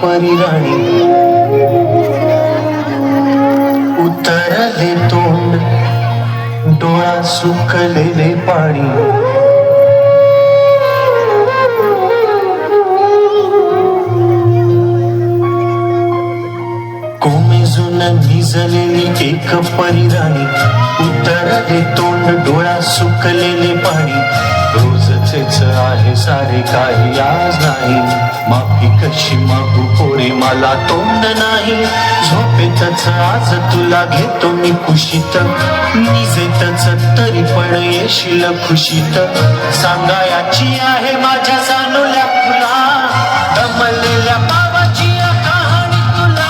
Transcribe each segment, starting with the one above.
परी राणी उतरले तोंड डोळा सुकलेले पाणी कोमेजून भिजलेली एक परी राणी उतरले तोंड डोळा सुकलेले पाणी रोजचेच आहे सारे काही आज नाही माफी कशी मागू पोरे मला तोंड नाही झोपेतच आज तुला घेतो मी कुशीत निजेतच तरी पण येशील खुशीत सांगायची आहे माझ्या जाणूल्या फुला दमलेल्या बाबाची कहाणी तुला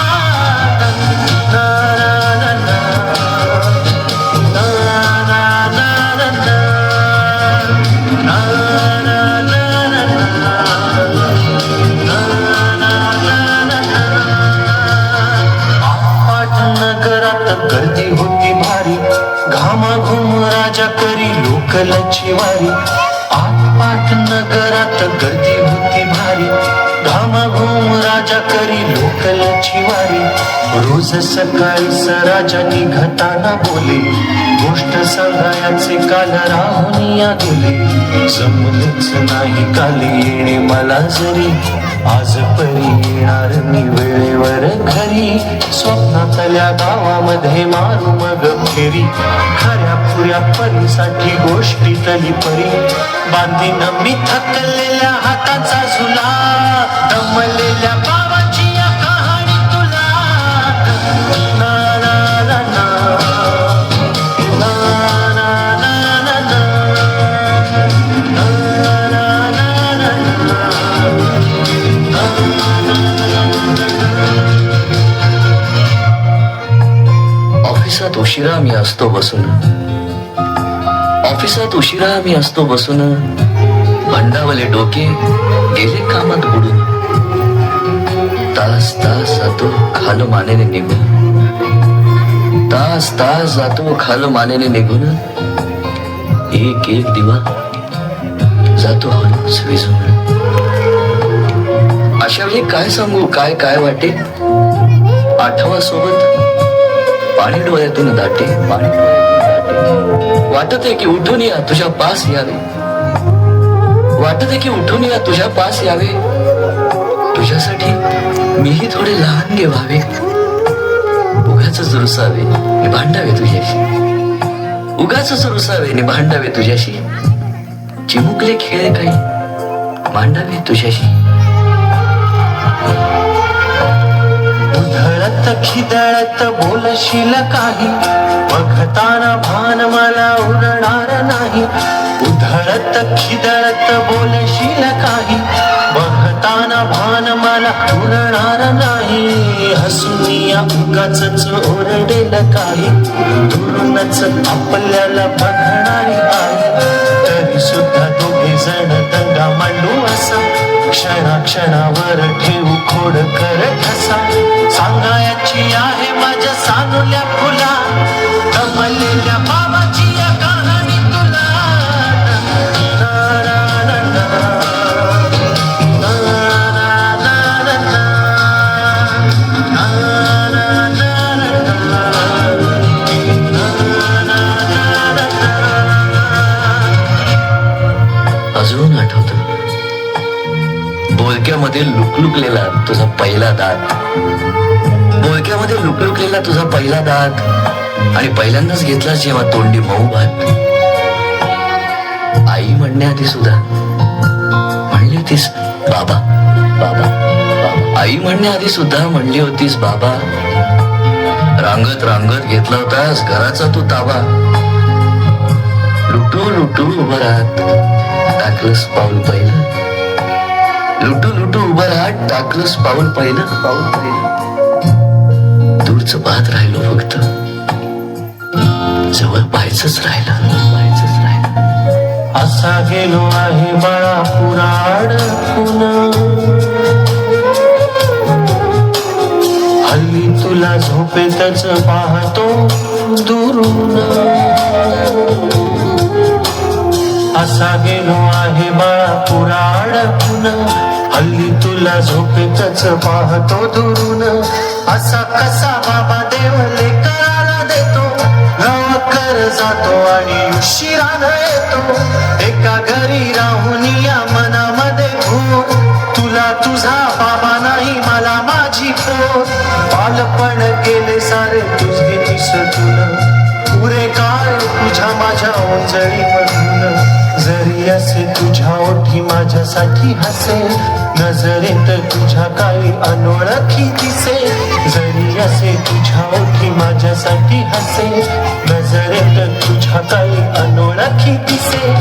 गर्दी होती भारी घामाघूम राजा करी लोकलची वारी आटपाट नगरात गर्दी होती भारी घामाघूम राजा करी लोकलची वारी रोज सकाळी राजा निघताना बोले गोष्ट सांगायचे काल राहून या गेले जमलेच नाही काल येणे मला जरी आज परी येणार मी वेळेवर घरी स्वप्नातल्या गावामध्ये मारू मग फेरी खऱ्या पुऱ्या परीसाठी गोष्टीतली परी बांधीन मी थकलेल्या हाताचा झुला दमलेल्या बाबाची या कहाणी तुला ना ना ना ना ना ना ना ना ऑफिसात उशिरा मी असतो बसून ऑफिसात उशिरा मी असतो बसून भंडावले डोके गेले कामात बुडून तास तास जातो खाल मानेने निघून तास तास जातो खाल मानेने निघून एक एक दिवा जातो हळूच विझून अशा वेळी काय सांगू काय काय वाटे आठवा सोबत पाणी डोळ्यातून दाटे पाणी वाटत आहे की उठून या तुझ्या पास यावे वाटत आहे की उठून या तुझ्या पास यावे तुझ्यासाठी मीही थोडे लहान व्हावे उगाच रुसावे नि भांडावे तुझ्याशी उगाच रुसावे नि भांडावे तुझ्याशी चिमुकले खेळ काही मांडावे तुझ्याशी खिदळत बोलशील काही बघताना भान मला उरणार नाही उधळत खिदळत बोलशील काही बघताना भान मला उरणार नाही हसून या उगाचच ओरडेल काही दुरूनच आपल्याला बघणारी आहे तरी सुद्धा दोघे जण दंगा मांडू असा क्षणाक्षणावर ठेवू खोड कर ठसा सांगायची आहे माझ्या सानुल्या फुला दमलेल्या बाबाची या कहाणी तुला अजून आठवत बोलक्यामध्ये लुकलुकलेला तुझा पहिला दात बोलक्यामध्ये लुकलुकलेला तुझा पहिला दात आणि पहिल्यांदाच घेतला जेव्हा तोंडी मऊ भात आई म्हणण्याआधी सुद्धा म्हणली होतीस बाबा बाबा बाबा आई म्हणण्याआधी सुद्धा म्हणली होतीस बाबा रांगत रांगत घेतला होतास घराचा तू ताबा लुटू लुटू उभं राहत टाकलंस पाऊल पहिलं लुटू लुटू उभं राहत टाकलंस पाऊल पहिलं दूरचं पाहत राहिलो फक्त जवळ पाहायचंच राहिलं असा गेलो आहे बाळा पुराड हल्ली तुला झोपेतच पाहतो दुरून असा गेलो आहे बाळा पुरा अडकून हल्ली तुला झोपेतच पाहतो दुरून असा कसा बाबा देव लेकराला देतो गावाकर जातो आणि उशिरानं येतो एका घरी राहून या मनामध्ये भूत तुला तुझा बाबा नाही मला माझी पोत बालपण गेले सारे तुझे दिसतून पुरे काळ तुझ्या माझ्या ओंजळी मधून जरी असे तुझ्या ओठी माझ्यासाठी हसे नजरेत तुझ्या काही अनोळखी दिसे जरी असे तुझ्या ओठी माझ्यासाठी हसे नजरेत तुझ्या काही अनोळखी दिसे